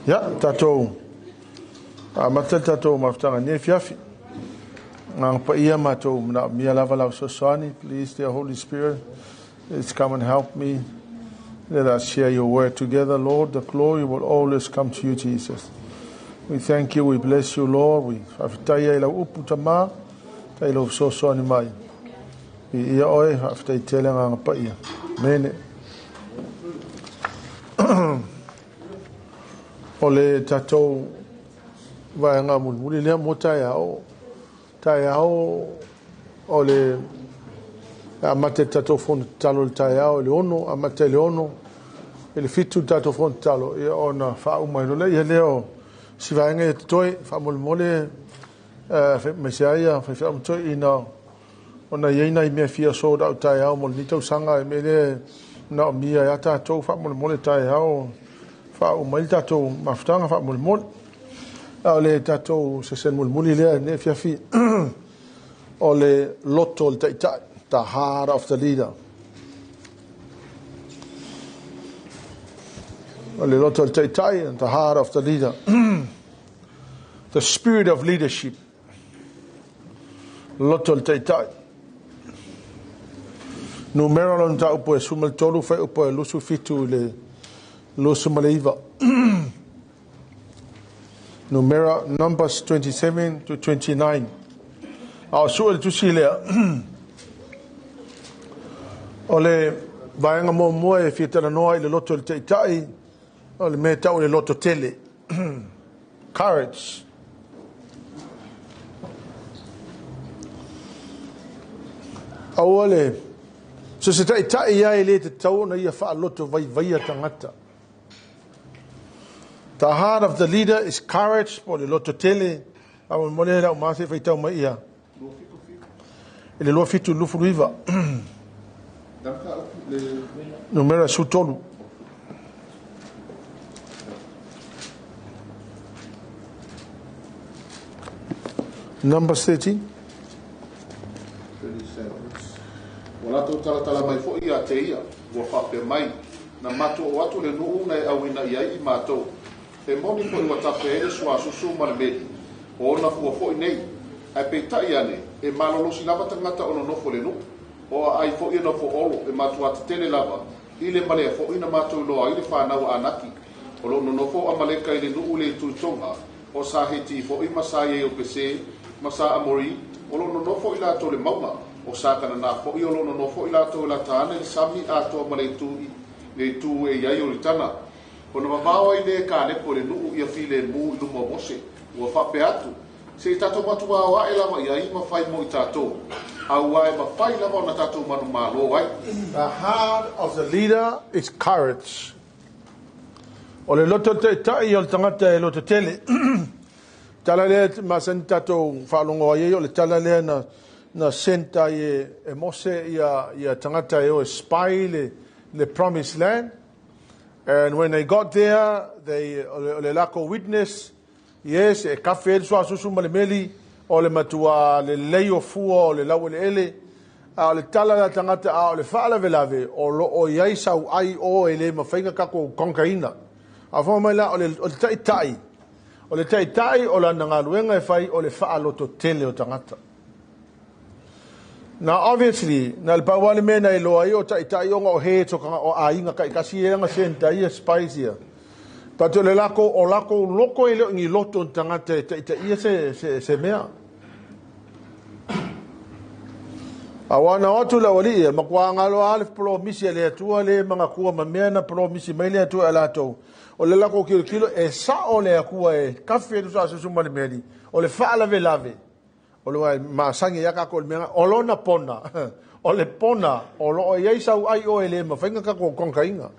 Ya, tatou. Mata tatou maftanga ne fiafi. Ngang pa ia matou na mia lava la sosani. Please, dear Holy Spirit, please come and help me. Let us share your word together, Lord. The glory will always come to you, Jesus. We thank you, we bless you, Lord. We afitaya ila uputama, ta ila sosani mai. Ia oe afitai tele ngang pa ia. Mene. Ole tatou vai nga mulmuli lea mo tai ao ole amate tatou fon talo tai ao le ono amate le ono ele fitu tatou fon talo e ona fa uma no le leo si vai nga toi fa mulmole fe mesaia fa fa toi ina ona yeina I me fia so da tai ao mo ni tau sanga me le na mia ya tatou fa mulmole tai ao fa umai tatou maftanga fa mulmol ole tatou se sen mulmuli le ne fiafi ole loto the heart of the leader ole loto the heart of the leader the spirit of leadership loto taitai numero lon ta upo sumal tolu fa upo lusu fitu le Lusu Maleiva. NUMERA, Numbers 27 to 29. Our soul to see there. Ole, Bayanga Momo, if you tell a noise, the lotto tai, ole meta ole lotto tele. Courage. Ole, so se tai ya ele te tau na ia fa lotto vai tangata. The heart of the leader is courage. Po le loto tele, au mole la uma se feita uma ia. Ele lo fitu lufu riva. Numera sutolu. Number 30. 27. Wala to tala mai fo ia te ia. Wa fa pe mai na mato watu le no una au ina ia I mato. E moni po I watape ele sua susu marmeli. O ona fua fo nei. Ai peitai ane. E malolosi lava tangata ono nofo le nuku. O ai fo ina fo olo. E matua te tele lava. Ile male fo ina mato loa. Ile whanau anaki. O lo nofo amaleka ile nuu le tuitonga. O sa heti fo I masaye o pese. Masa amori. O lo nofo ila to le mauma. O sa kana na fo I o lo nofo ila to la taane. Sami ato male tu. Le tu e yai o litana. Ona mamawa I le ka le pole nuu ia file mu luma mose ua fape atu se I tatou matua wa e lava ia I mawhai mo I tatou au wa e mawhai lava ona tatou manu malo wai. The heart of the leader is courage. O le loto te tai o le tangata e loto tele tala le masan tatou whalongo ai o le tala le na senta e mose ia tangata e o spy le promised land. And when they got there, they ole lako witness, yes, e kafe so asusu malemeli, ole matua le leo fua ole lawe le ele, ole tala la tangata ole fala velave, o yai sau ai o ele mawhainga kako konkaina. Afo mai la ole tai ole nangaluenga e fai ole faa loto tele o tangata. Now obviously, na pawale mena I loa I o tai o he to o ainga kai kasi e nga senta ia spice. But le lako loko I ngi loto tangata ia se mea. Awana watu la wali makwa ngalo alif pro misi le tua le manga kua mamea na pro misi mai le tua ala to. O le lako kilo e sa o le akua e kafe du sa susu mali meli. O le fa lave. O le masangi yaka ko le menga olona pona o le pona o lo ye sau ai o ele mawhainga ka ko konkainga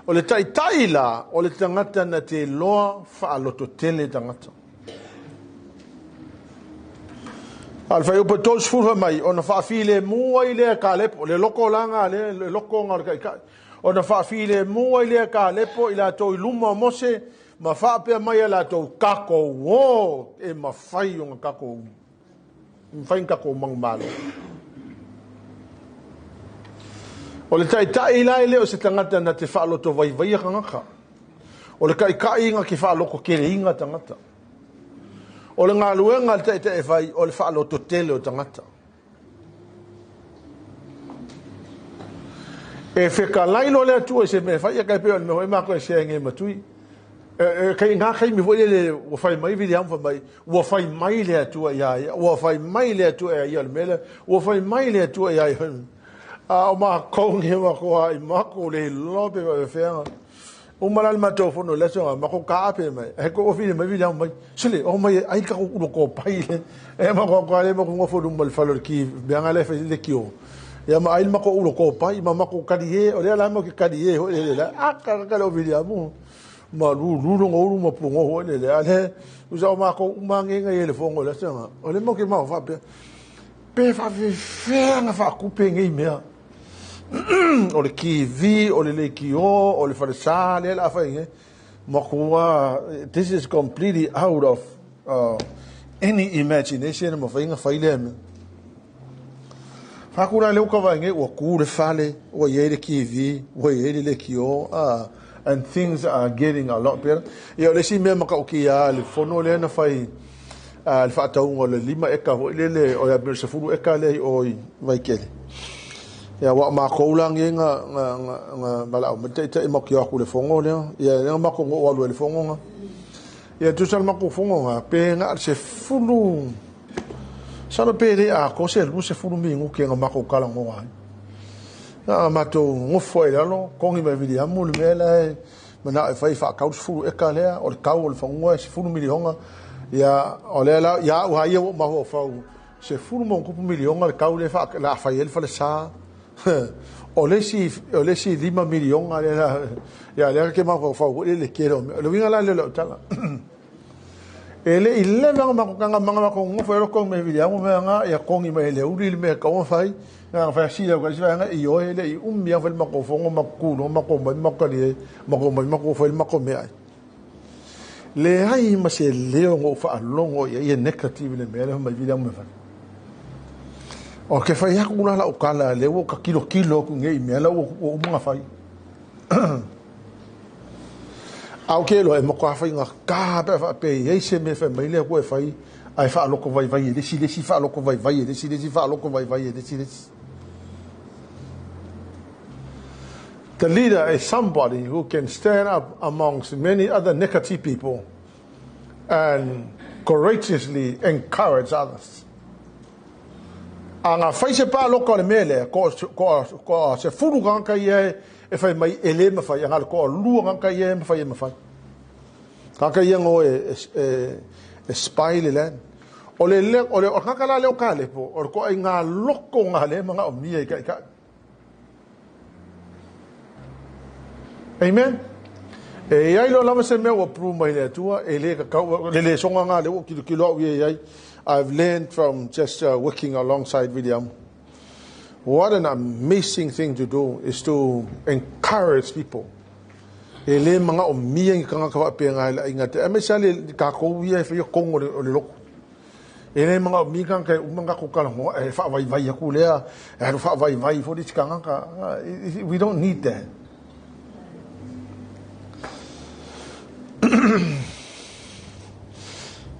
o le tai la o le tangata na te loa fa loto tele tangata al fai upo tos furfa mai ona fa file mua ile ka lepo le loko langa le loko ngar kai ona fa file mua ile ka lepo ila to luma mose ma fa pe mai la to kako wo e ma fai un kako Mfainka ko mangmalo. O le tai la ile o se tangata na te whaalo to vai kangaka. O le kai inga ki whaaloko kere inga tangata. O le ngā luenga te e whai o le whaaloto tele o tangata. E whika laino le atua e se me whai a kai peo le me hoi mako e se nge matui. Kai ngā kai mi hoi le ua whai mai vidi amwha mai, ua whai mai le atua iai, ua whai mai le atua iai al mele, ua whai mai le atua iai hon. O maa kongi he mako a i mako le lope wa e whenga. O malal mato fono le songa, mako ka ape mai, he ko ofine mai vidi amwha mai, sile, o mai ai ka uno ko pai le, e mako kwa le mako ngofo dumbal falor ki, beanga le fe le kio. Ya ma ai mako uno ko pai, ma mako kadiye, o le ala mo ki kadiye, ho le la, aka ka le o vidi amu. Ma ruru ngoro ma pungo ho le ale usa ma ko umangenga ele fongo la sanga o le mo ke ma fa pe fa fe nga fa ku pe ngi mea o le ki vi o le ki o le fa sale la fa nge mo ko this is completely out of any imagination mo fa nga fa ile me fa ku la le ko va nge o ku le fale o ye le ki vi o ye le ki o and things are getting a lot better. Ia le si mea maka oki ia le fono le na fai le whaataunga le 5 eka ho le o ia bere se furu eka le o i waikele. Ia wa ma koulang e nga malau mataita e maki aku le fongo lea. Ia le mako ngo walu le fongo nga. Ia tusal mako fongo nga pe nga se furu sano pe le a kose lu se furu mingu ke nga mako kala ngo wa. Mato ngofo e lalo, kongi mai vidi amu le mele, mana e whai whakau furu eka lea, o le kau o le whangoa, se furu milionga, ia o le la, ia uha ia o maho o whau, se furu mo kupu milionga le kau le la whai elfa le sa, o le si 5 milionga le la, ia le ke maho o whau, le kero, le winga la le lo tala. E le 11 mako kanga mako ngofo e roko mai vidi amu mea nga, ia kongi mai le uri le mea kaua whai, nga fa sila ko sila nga iyo ele I umbia fel mako fongo makulo mako mai mako le mako fel mako me ai le hai ma se leo ngo fa longo ia negative le mele mai vida mo fa o ke fa ya kuna la ukala le wo ka kilo ku ngai me la o mga fa au ke lo e mo ka fa nga ka pe ye se me fa mai le ko fa ai fa lo ko vai de si fa lo ko vai de si fa lo ko vai de si. The leader is somebody who can stand up amongst many other negative people and courageously encourage others. Anga faise pa loko le mele ko se furu ganka ye e fai mai ele ma fai anga ko lu ganka ye ma fai ganka ye ngo e spile len o le ganka la le o kale po o ko nga loko nga le manga o mie ka Amen. E ai lo lama se me o pru mai le tua e le ka le songa nga le o kilo ye I've learned from just working alongside William. What an amazing thing to do is to encourage people. E le manga o mia ka ka pe nga la inga te me sale ka ko ye fe kongo le loko. E le manga o mia ka manga ko kala mo e fa vai ku le e fa vai fo di ka we don't need that.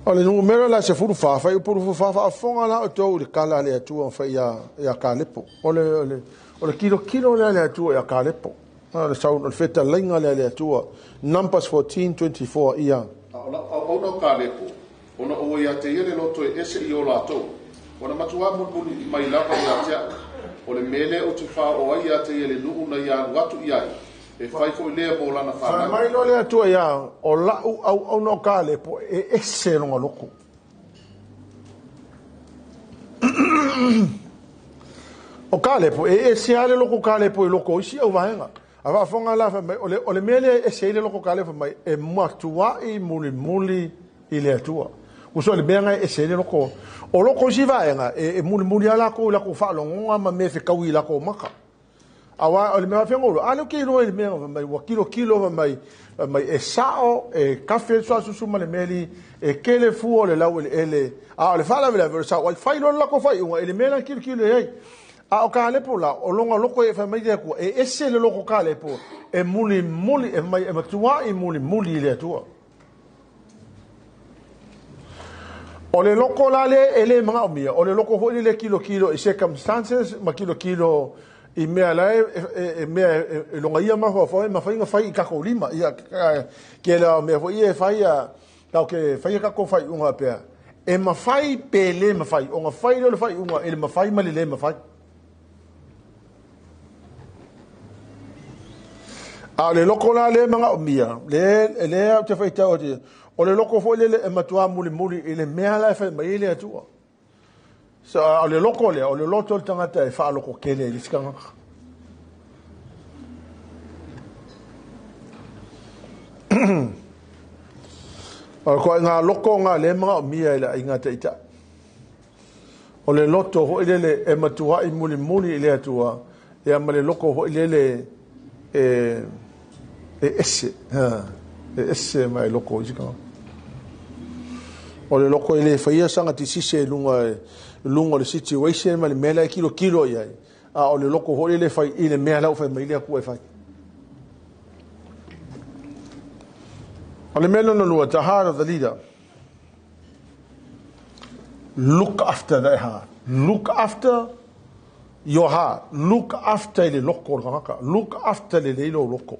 Ole numera la se furu fa o puru fa fonga la o to le kala le atu fa ya kalepo ole kilo le atu ya kalepo le sau le feta lenga le atu Numbers 14:24 ia ona kalepo ona o ya te ele loto ese I o la to ona matua mo mai la ka ya tia ole mele o te fa o ia te ele nu na ya watu ia e fai ko le mo lana fa mai lo le atu ya o la au no kale po e ese no loko o kale po e ese ale loko kale po loko isi o vaenga ava fonga la fa mai o le mele ese le loko kale fa mai e matua I muli I le atu o so le benga ese le loko o loko si vaenga e muli ala ko la ko fa longa ma me fe kawi la ko maka awa ole me afengo ale ke no ele me mai wa kilo mai e sao e cafe so su male meli e kele fu ole la ele a ole fala vela versa wa fai lo la ko fai wa ele mela kilo ai A o ka le po la o longa loko e fa mai le ku e ese le loko ka le po e muli e mai e matua e muli le tua. O le loko la le ele mga o mia o le loko ho le kilo e circumstances ma kilo i mea lai e mea e longa ia ma ho ma fai ka ko lima ia ke la me ho ia fai a tau ke fai ka ko fai unga pe e ma fai pele ma fai o nga fai le fai unga e ma fai ma le ma fai a le loko la le mga o mia le te fai tau te o le loko fo le e matua muli e le mea la fai mai le atua so o le loko le o le loto tangata e fa loko kele le skanga o ko nga loko nga le mga o mia ila inga te ita o le loto ho le e matua i muli le atua e ama le loko ho le esse mai loko isika o le loko ile faia sanga ti sise lunga le situation ma le mela kilo ia a o le loko ho le fai ile mela o fai mai le ku fai o le mela no the heart of the leader look after the heart look after your heart look after le loko raka look after le loko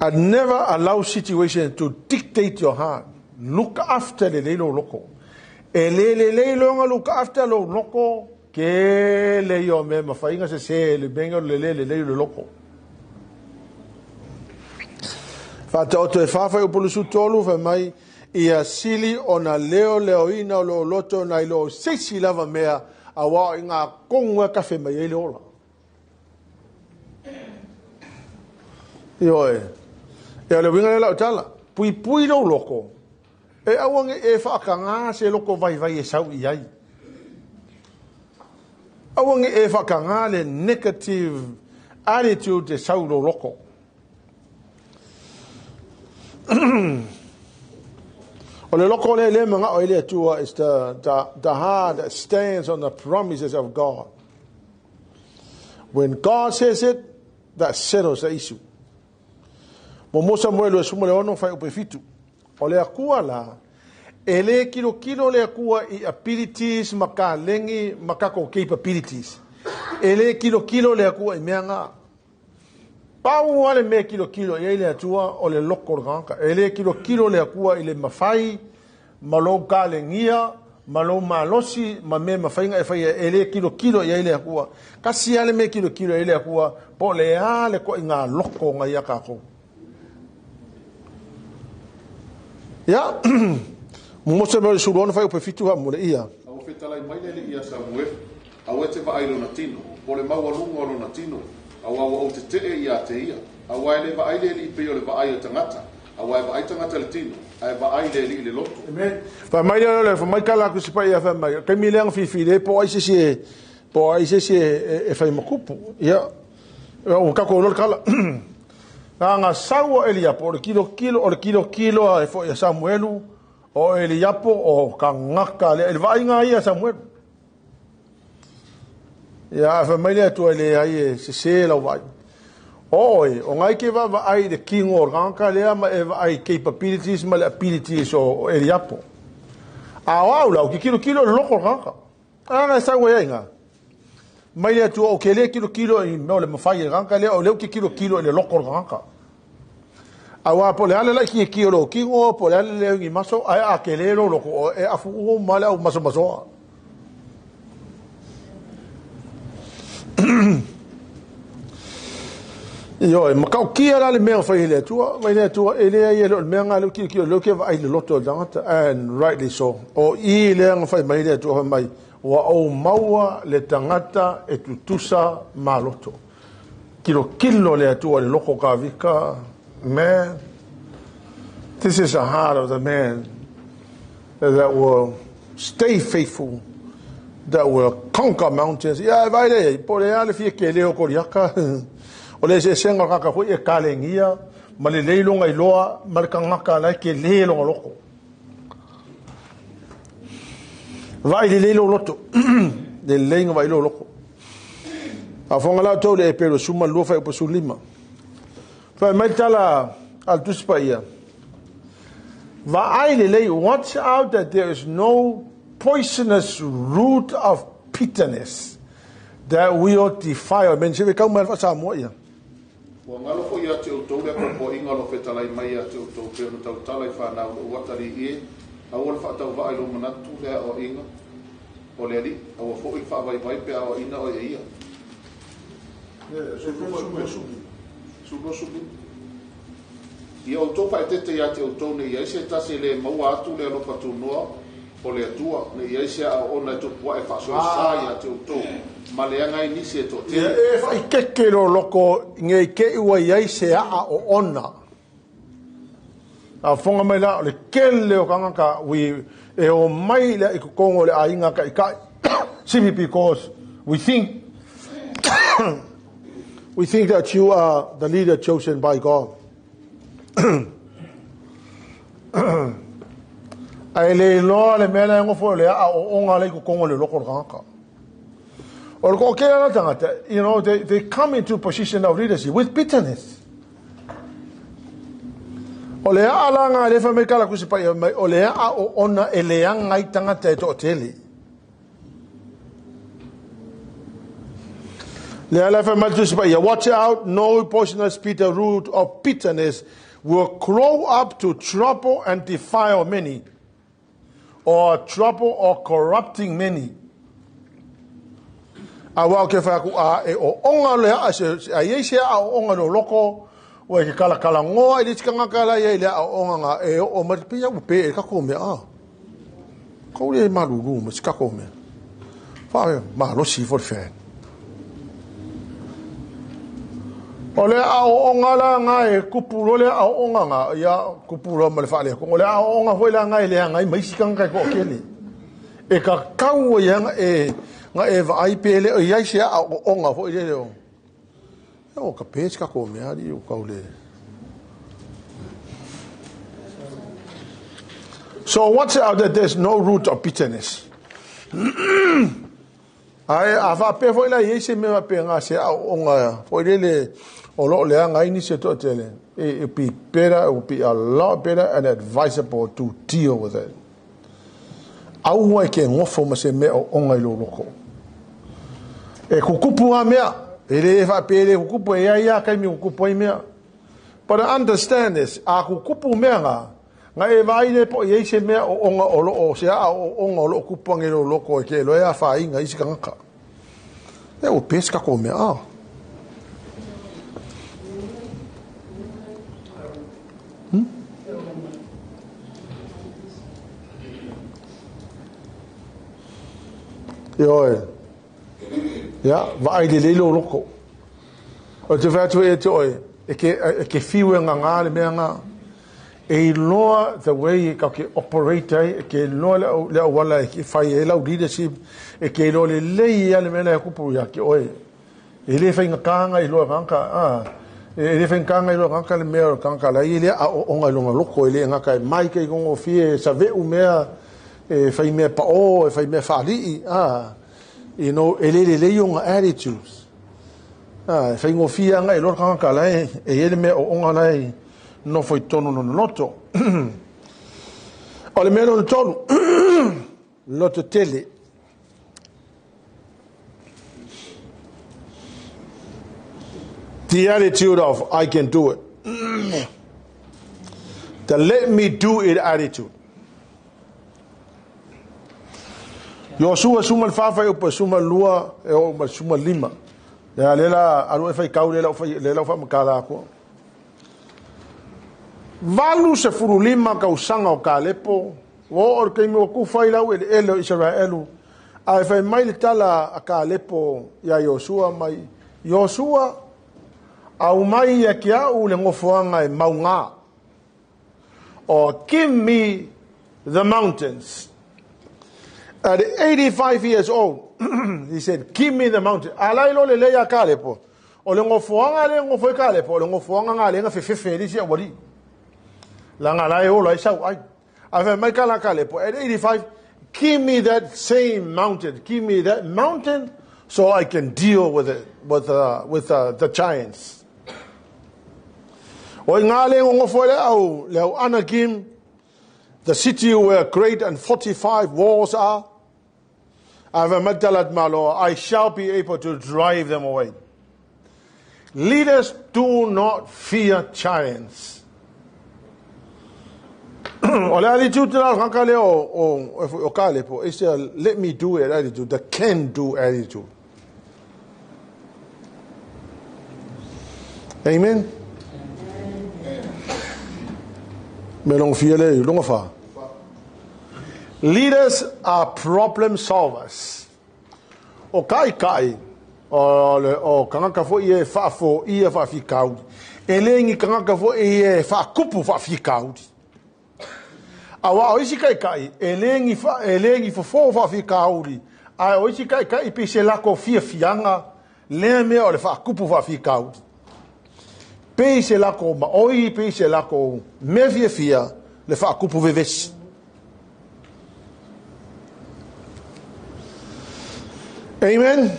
and never allow situation to dictate your heart. Look after the leilo loko. E le longa look after lo loko ke le yo me mafainga se le benga le leilo loko. FAATAOTO e fafa o polusu tolu fa mai ia sili ona leo ina lo loto na ilo sesi lava mea a wa inga konga kafe mai ele ola. Yo e le winga la tala pui lo loko e awange e fa kanga se loko vai e sau iai awange e fa kanga le negative attitude de sau lo loko o le loko le manga o ile tua is the heart that stands on the promises of God. When God says it, that settles the issue. Mo Samuel e sumo le ono fai upe fitu. O le akua la, e le kilo le akua i abilities maka lengi makako capabilities. E le kilo le akua i mea ngā. Pau wale me kilo i le atua o le loko ranka. E le kilo le akua i le mawhai, malo ka le ngia, malo malosi, ma me mawhainga e whai e le kilo i le akua. Kasi ale me kilo i le akua, po le a le ko i ngā loko ngā ia kako. Ya, Mose me suruana fai upe fitu ha mole ia. Au fetalai mai le ia Samuel. Au te va ailo natino. Po le mau alunga lo natino. Au o te ia te ia. Au le va aile li pe le va aio tangata. Au va ai tangata le tino. Ai va aile li le loto. Amen. Fa mai le fa mai kala ku sipa ia fa mai. Kai mi leang fi le po ai se e fai makupu. Ya. O ka ko lo kala. Nga saua Eliapo, o le kilo e fo ia Samuelu, o Eliapo, o ka ngaka le vainga ia Samuelu. Ia, fa mai le tua le ai se la vai. O ngai ke va ai de king o ngaka le ma e ai capabilities ma le abilities o Eliapo. A au la, o kilo le loko ngaka. Nga saua ia mai le tua o ke le kilo i no le mafai ngaka le o le kilo le loko ngaka. Awa po le ale la ki lo ki o po le ale le ngi maso ai a ke le lo loko e afu o mala o maso yo e makau ki ala le mea fai le tua ele ai le mea nga lo ki lo ke vai le loto dangata and rightly so o I le nga fai mai le tua mai wa o maua le tangata e tutusa ma loto kilo le tua le loko ka vika man, this is the heart of the man that will stay faithful, that will conquer mountains. Ya vai le, po le ale fie ke leo koriaka. O le se senga kaka hui e kalengia, ma le leilonga I loa, ma le kangaka lai ke leilonga loko. vai le lo loto le lenga vai lo loko a fonga la to le EPERU suma lo fa po sulima fa mai tala al tuspaia va le watch out that there is no poisonous root of bitterness that will defile men se ka mal fa Samoa ia wa ngalo fo ia te to le ko ingalo fetala mai ia te to pe no tau tala fa na o watari e awal fa tau va ilo manatu le o inga o le ali o fo i fa vai pe o ina o ia subo ia o to fa te ia te to ne ia se ta se le mau atu le lo patu no o le tua ne ia se o na to po e fa so sa ia te to ma le anga ni se to te e fa ke lo loko nge ke ua ia se a o ona a fonga mai la le kele o kanga ka we e o mai le i kongo le ainga ka i simply because we think that you are the leader chosen by God. Ai le lo le mena ngo fo le a o nga le ko kongo le loko kanga or ko ke la tangata, you know, they come into a position of leadership with bitterness. O le a langa le fa me kala ku se pa o le a o ona e le anga i tangata e to tele le ala fa mal tu se pa watch out, no poisonous bitter root of bitterness will grow up to trouble and defile many, or trouble or corrupting many. Awa ke fa ku a e o onga le a se a yese a onga no loko o ke kala ngoa i tika ngakala ia ile a onga nga e o matipia u pe e ka ko me a ko le malulu mo ska ko me fa ma lo si for fe ole a onga la nga e kupulo le a onga nga ia kupulo mo le fa le ko le a onga ho la nga ile nga mai sika nga ko kele e ka kau ia nga e va ai pele o ia se a onga ho ile o o ka pesca ko me ali o kaule. So watch out that there's no root of bitterness. Ai ava pe foi la yese me va pe nga se a onga foi le o lo le nga ini se to tele e be better, it would be a lot better and advisable to deal with it. Au wa ke ngofo ma se me o onga lo loko e kukupu a mea ele fa pele kukupu ia kai mi kukupu mea. But I understand this, a kukupu mea nga e vai le po ye se mea o onga o se a o onga o kukupu ngelo loko ke lo ia fa inga isi kanga e o pesca ko mea yo ja vai le lo loko o te fatu e te oi e ke fiwe nga ngale mea nga e loa the way ka ke operate e ke loa le wala e ke fai e lau leadership e ke loa le lei ale mena e kupu ya ke oi e le fai nga kanga i loa kanka e le fai kanga i loa kanka le mea kanka la i le a onga i longa loko e le nga kai mai ke kongo fie sa veu mea e fai mea pa o e fai mea whaali you know, ele yung attitudes. Fai ngofia nga ilo kanka lai e ele me o onga lai no foi tono no loto. O le me no tonu loto tele. The attitude of I can do it. The let me do it attitude. Yo suma fafa yo suma lua o suma lima. Ya lela alu fai kau lela fa makala ko. Valu se furu lima ka usanga o kalepo. Wo or ke mo ku fai lau ele Israelu. Ai fai mai le tala a kalepo ya Yosua mai. Yosua au mai ya kia u le ngofoanga e maunga. Or give me the mountains. At 85 years old, he said, give me the mountain. Alai lo le leia kalepo. O le ngofoanga le ngofoi kalepo. O le ngofoanga nga le nga fefe li sia wali. La nga lai o lai sau ai. Afe mai kala kalepo. At 85, Give me that same mountain. Give me that mountain so I can deal with it, with the giants. O ngale ngofo au leo Anakim, the city where great and 45 walls are. I shall be able to drive them away. Leaders do not fear giants. Let me do it attitude, the can do attitude. Amen. Leaders are problem solvers. O kai o kanga fo ie fa fo ie fa fi kaudi. Elengi kanga fo ie fa kupu fa fi kaudi. Awa o isi kai elengi fo fa fi kaudi. A o isi kai pe se la ko fi fianga le me o le fa kupu fa fi kaudi. Pe se la ko ma oi pe se la ko me fia le fa kupu veves. Amen.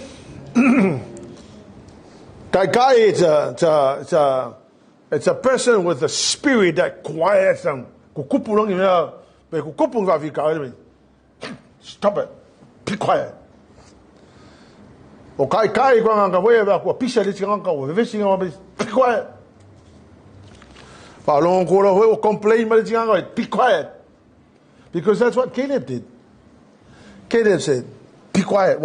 It's a person with a spirit that quiets them. Stop it. Be quiet. Be quiet. Be quiet. Because that's what Caleb did. Caleb said, be quiet.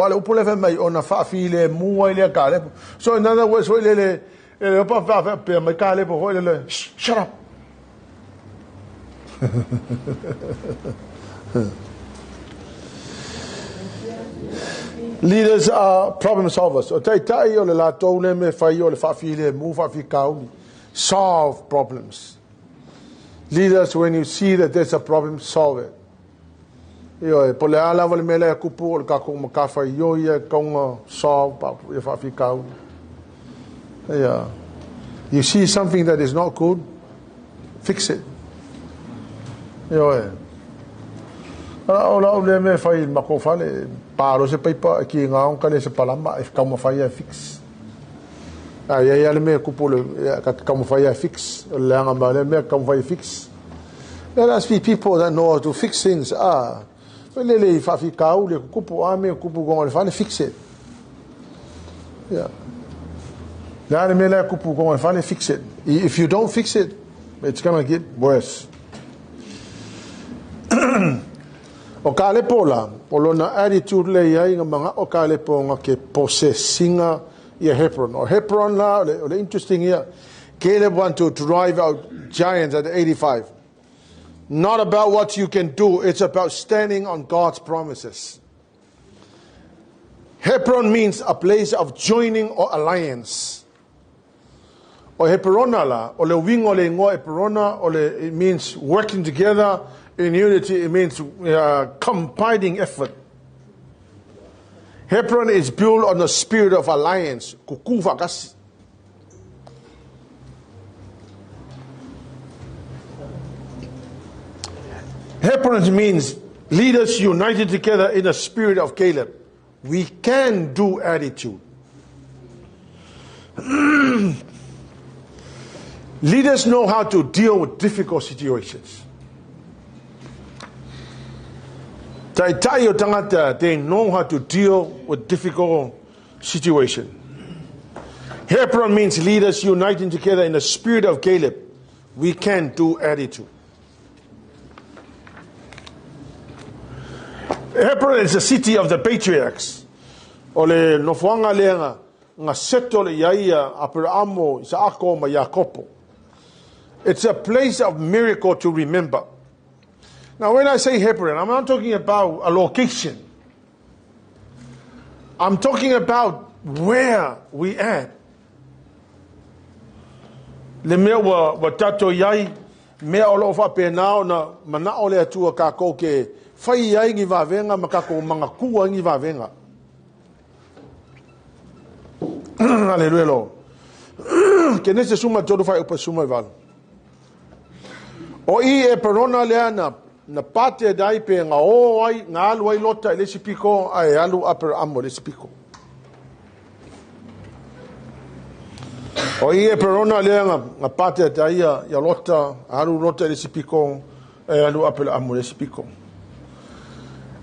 So in other words, shut up. Leaders are problem solvers. Solve problems. Leaders, when you see that there's a problem, solve it. You see something that is not good, fix it. Fix. Let us be people that know how to fix things. Fix it. Yeah. Fix it. If you don't fix it, it's going to get worse. Okale pola, polona attitude le yai mga okale po nga ke possessinga ya Hebron. Or Hebron la, the interesting here, Caleb want to drive out giants at 85. Not about what you can do, it's about standing on God's promises. Hebron means a place of joining or alliance. O Hebronala, or le wing or le ngo Hebronala, or it means working together in unity. It means combining effort. Hebron is built on the spirit of alliance. Hebron means leaders united together in the spirit of Caleb. We can do attitude. Leaders know how to deal with difficult situations. They know how to deal with difficult situations. Hebron means leaders uniting together in the spirit of Caleb. We can do attitude. Hebron is the city of the patriarchs. Ole nofuanga lenga nga seto le yaia Abrahamo, Isaako ma Yakopo. It's a place of miracle to remember. Now when I say Hebron, I'm not talking about a location. I'm talking about where we at. Le mea wa tato yai mea olo fa penao na mana ole atua ka koke fai yai ngi vavenga makako mga kua ngi vavenga. Hallelujah lo. KENESE suma todo fai upa suma val. O I e perona leana na pate dai pe nga o ai nga alu ai lota le sipiko ai alu upper amo le sipiko. O ie perona le nga pate dai ya lota alu lota le sipiko ai alu upper amo le sipiko.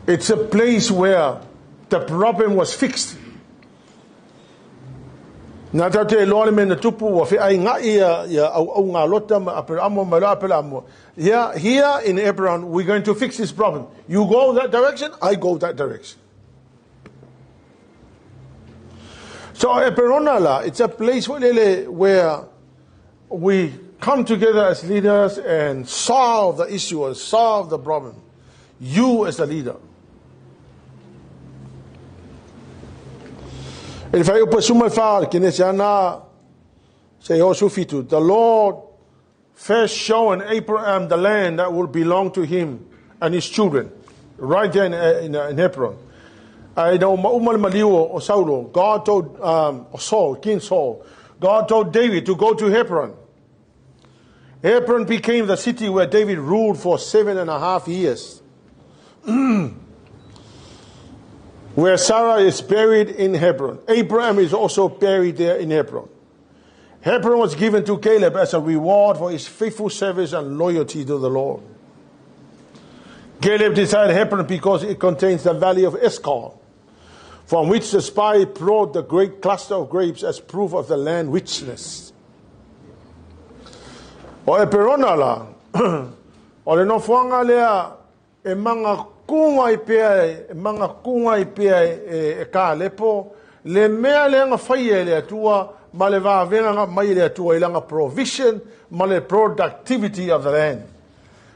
It's a place where the problem was fixed. Na tate lo le mena tupu wa fe ai nga ia au nga lota ma upper amo ma upper amo. Here in Hebron, we're going to fix this problem. You go that direction, I go that direction. So Eperonala, it's a place where we come together as leaders and solve the issue or solve the problem. You as a leader. If I upasuma far KENESE ana say Osufitu, the Lord first shown Abraham the land that will belong to him and his children, right there in Hebron. I know Maumal Maliwo or Saulo, God told Saul, King Saul, God told David to go to Hebron. Hebron became the city where David ruled for 7.5 years. Where Sarah is buried in Hebron. Abraham is also buried there in Hebron. Hebron was given to Caleb as a reward for his faithful service and loyalty to the Lord. Caleb decided Hebron because it contains the valley of Eshcol, from which the spy brought the great cluster of grapes as proof of the land richness. O e perona la, o le no fuanga lea e manga kunga I pea e ka lepo, le mea leanga whaia lea tua, ma le vāwenga mai lea tua ilanga provision, ma le productivity of the land.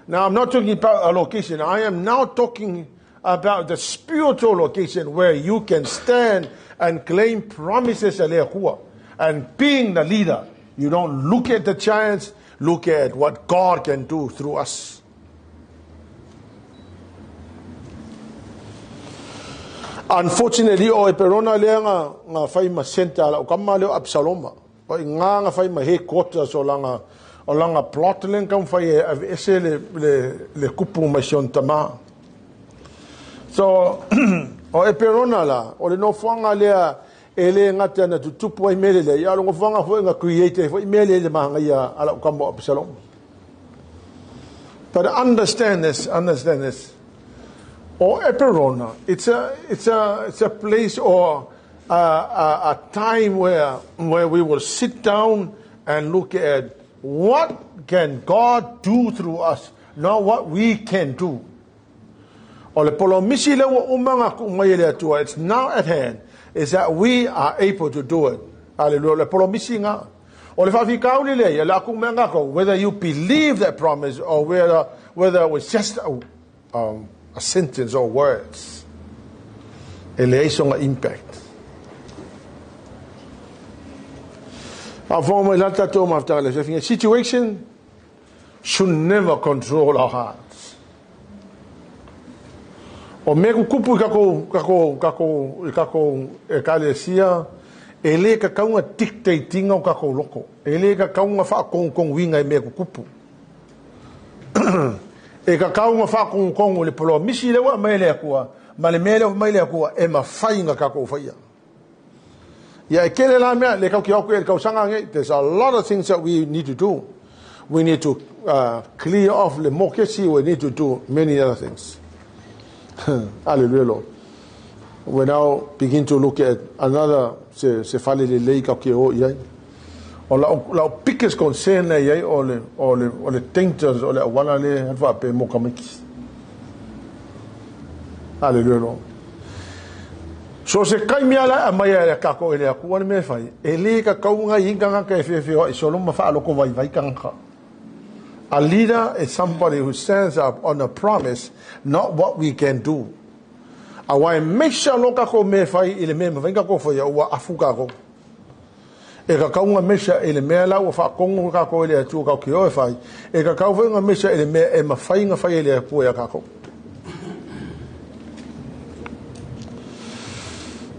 Now I'm not talking about a location, I am now talking about the spiritual location where you can stand and claim promises lea kua. And being the leader, you don't look at the giants, look at what God can do through us. Unfortunately, o e perona lea nga whai ma senta ala o kama leo Absaloma. O i nga whai ma headquarters o langa plot len kam whai e ese le kupu ma sion tama. So, o e perona la, o le no whanga lea e le ngata na tutupu ai mele le, ia longo whanga hoi nga creative, hoi mele le mahanga ia ala o kama Absaloma. But understand this. Or Eperona, it's a place or a time where we will sit down and look at what can God do through us, not what we can do. It's now at hand, is that we are able to do it. Hallelujah. Whether you believe that promise or whether it was just a sentence or words, elation or impact. A situation should never control our hearts. O me kupu kako ekalesia ele ka kaunga dictating o kako loko. Ele ka kaunga fa kong winga me kupu. E ka kaunga fa kong le polo misi le wa mai le akua ma le mele mai le akua e ma fainga ka ko faia ya kele la me le ka ki o ka sanga nge. There's a lot of things that we need to do. We need to clear off the mokesi. We need to do many other things. Hallelujah, Lord. We now begin to look at another se fale le lei ka ki o ia o la biggest concern le ia o le dangers o le wala le fa pe mo kamiki. Hallelujah, Lord. So se kai mia la mai ya ka ko ele ku me fai ele ka kaunga hinga ka fe o so lo ma fa lo ko vai kanga. A leader is somebody who stands up on a promise, not what we can do. I want to make sure loka ko me fai ile me venga ko fo ya wa afuka ko. E ka kaunga mesha ile me la wa fa kongo ka ko ile tu ka ki o fai. E ka kaunga mesha ile me e ma fai nga fai ile pu ya ka ko.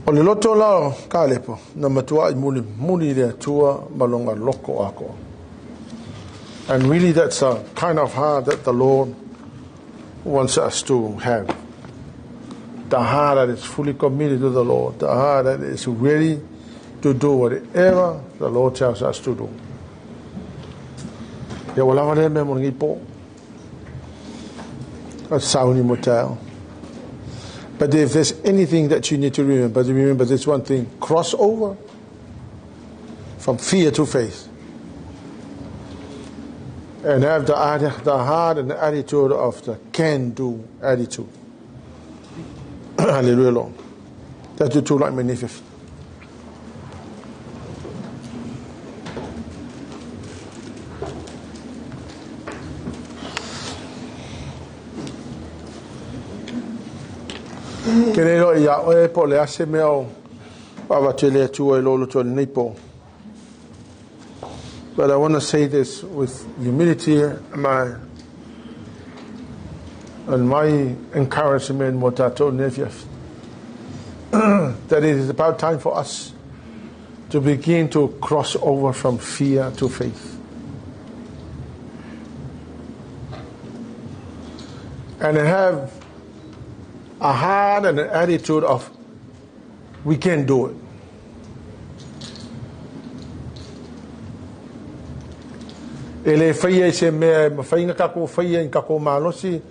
O le loto la ka lepo na matua I muni le tua malonga loko ako. And really that's a kind of heart that the Lord wants us to have. The heart that is fully committed to the Lord. The heart that is ready to do whatever the Lord tells us to do. Ya wala wale me mo ngi po. That's sound immortal. But if there's anything that you need to remember this one thing: cross over from fear to faith, and have the heart and the attitude of the can-do attitude. Hallelujah, Lord. That's the two like magnificent. Kenelo ia oe po le ase meo pava tele tu e lolo to nipo. But I want to say this with humility and my encouragement motato nephew that it is about time for us to begin to cross over from fear to faith. And have a heart and an attitude of we can do it. Ele faia se mea mawhainga kako faia in kako malosi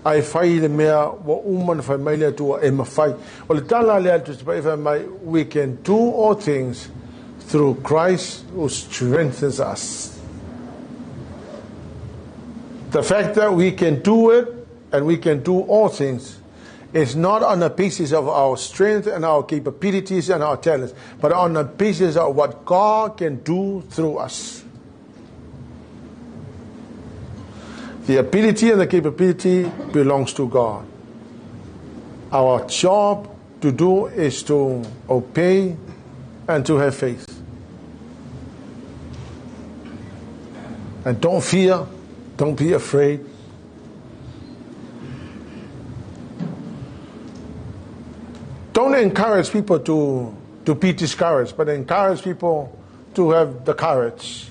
ai fai le mea wa uman fai mai le tua e mawhai. O le tala le atu se pai fai mai, we can do all things through Christ who strengthens us. The fact that we can do it and we can do all things is not on the basis of our strength and our capabilities and our talents, but on the basis of what God can do through us. The ability and the capability belongs to God. Our job to do is to obey and to have faith. And don't fear, don't be afraid. Don't encourage people to be discouraged, but encourage people to have the courage.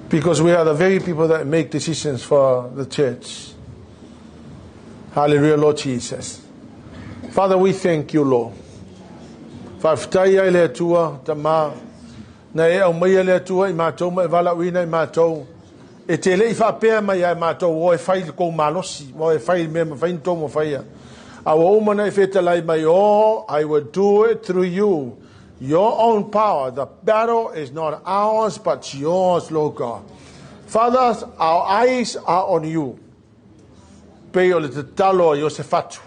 Because we are the very people that make decisions for the church. Hallelujah, Lord Jesus. Father, we thank you, Lord. Whawhitaya le atua, tama, na e au mai le atua, I mātou ma e wala uina I mātou. E te le I whapea mai ai mātou, o e whai kou malosi, o e whai mea ma whain tō ma whaia. Awa umana e whetalai mai, oh, I will do it through you. Your own power. The battle is not ours, but yours, Lord God. Fathers, our eyes are on you. Pei o le te talo o se fatu.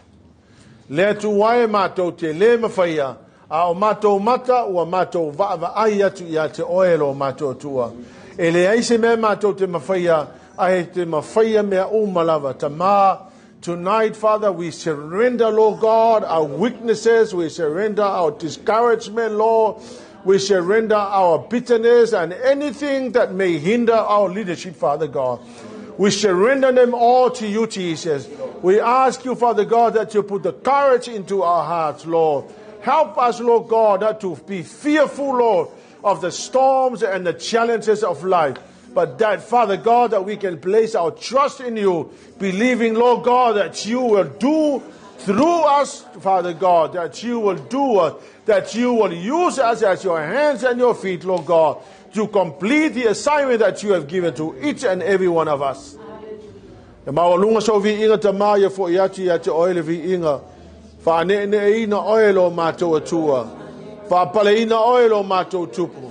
Le tu wae mātou te le mawhaia. A o mātou mata ua mātou vaava ai atu I a te oelo mātou tua. E le aise mea mātou te mawhaia, a he te mawhaia mea umalawa. Ta mā. Tonight, Father, we surrender, Lord God, our weaknesses. We surrender our discouragement, Lord. We surrender our bitterness and anything that may hinder our leadership, Father God. We surrender them all to you, Jesus. We ask you, Father God, that you put the courage into our hearts, Lord. Help us, Lord God, not to be fearful, Lord, of the storms and the challenges of life. But that, Father God, that we can place our trust in you, believing, Lord God, that you will do through us, Father God, that you will do, that you will use us as your hands and your feet, Lord God, to complete the assignment that you have given to each and every one of us. E mawalunga so vi inga tamaya fo iati ya te oile vi inga. Fa ne ina oilo mātou atua. Fa pale ina oilo mātou tupu.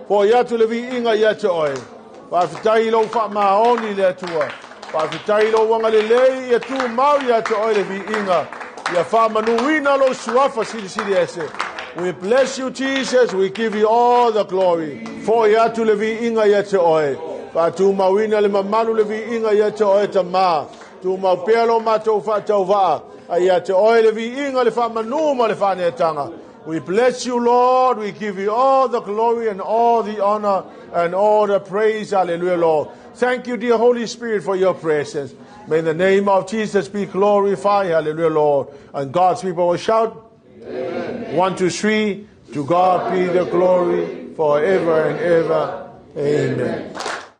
Fo iatu le vi inga ya te oile. Whawhitai lo wha maoni le atua. Whawhitai lo wanga le lei ia tu mau ia te oile vi inga. Ia wha manuina lo suafa siri ese. We bless you, Jesus. We give you all the glory. For ia tu le vi inga ia te oile. Wha tu mauina le mamalu le vi inga ia te oile ta maa. Tu mau pealo matou wha tau waa. Ia te oile vi inga le wha manuma le wha neatanga. We bless you, Lord. We give you all the glory and all the honor and all the praise. Hallelujah, Lord. Thank you, dear Holy Spirit, for your presence. May the name of Jesus be glorified. Hallelujah, Lord. And God's people will shout. Amen. 1, 2, 3. To God be the glory forever and ever. Amen.